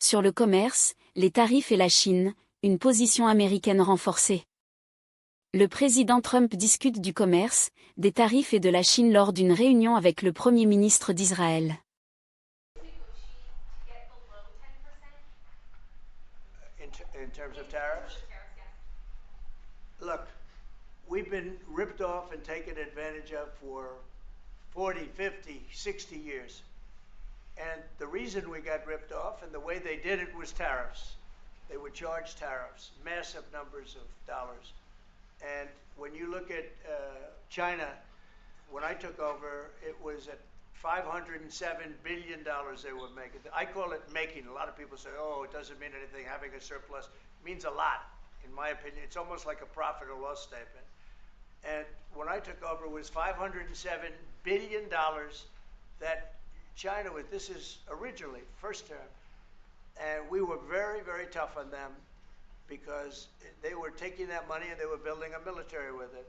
Sur le commerce, les tarifs et la Chine, une position américaine renforcée. Le président Trump discute du commerce, des tarifs et de la Chine lors d'une réunion avec le Premier Ministre d'Israël. In terms of tariffs? Look, we've been ripped off and taken advantage of for 40, 50, 60 years. And the reason we got ripped off and the way they did it was tariffs. They would charge tariffs, massive numbers of dollars. And when you look at China, when I took over, it was at $507 billion they were making. I call it making. A lot of people say, oh, it doesn't mean anything. Having a surplus means a lot, in my opinion. It's almost like a profit or loss statement. And when I took over, it was $507 billion that China was, this is originally, first term. And we were very, very tough on them because they were taking that money and they were building a military with it.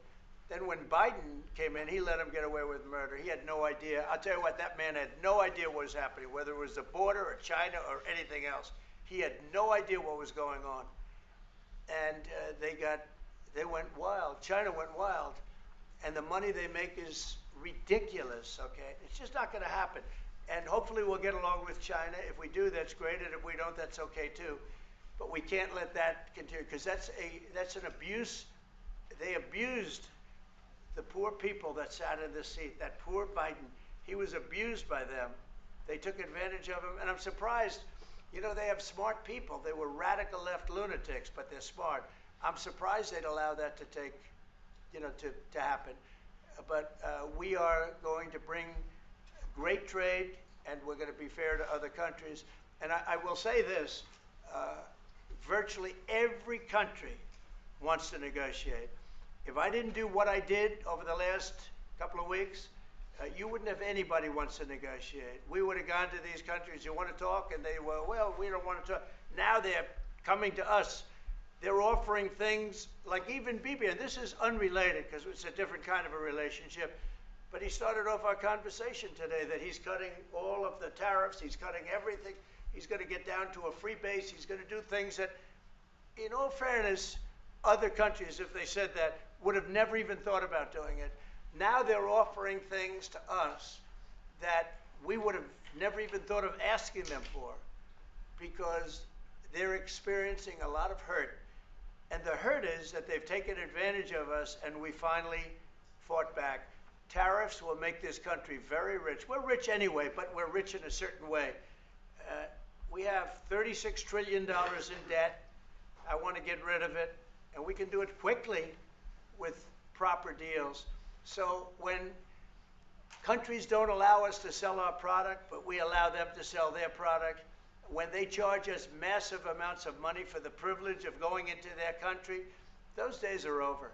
Then when Biden came in, he let him get away with murder. He had no idea. I'll tell you what, that man had no idea what was happening, whether it was the border or China or anything else. He had no idea what was going on. And they went wild. China went wild. And the money they make is ridiculous, okay? It's just not going to happen. And hopefully we'll get along with China. If we do, that's great. And if we don't, that's okay too. But we can't let that continue because that's an abuse. They abused the poor people that sat in this seat. That poor Biden, he was abused by them. They took advantage of him. And I'm surprised, you know, they have smart people. They were radical left lunatics, but they're smart. I'm surprised they'd allow that to take, you know, to happen. But we are going to bring great trade, and we're going to be fair to other countries. And I will say this, virtually every country wants to negotiate. If I didn't do what I did over the last couple of weeks, you wouldn't have anybody wants to negotiate. We would have gone to these countries, you want to talk? And they were, well, we don't want to talk. Now they're coming to us. They're offering things like even Bibi, and this is unrelated because it's a different kind of a relationship. But he started off our conversation today that he's cutting all of the tariffs. He's cutting everything. He's going to get down to a free base. He's going to do things that, in all fairness, other countries, if they said that, would have never even thought about doing it. Now they're offering things to us that we would have never even thought of asking them for because they're experiencing a lot of hurt. And the hurt is that they've taken advantage of us and we finally fought back. Tariffs will make this country very rich. We're rich anyway, but we're rich in a certain way. We have $36 trillion in debt. I want to get rid of it. And we can do it quickly with proper deals. So when countries don't allow us to sell our product, but we allow them to sell their product, when they charge us massive amounts of money for the privilege of going into their country, those days are over.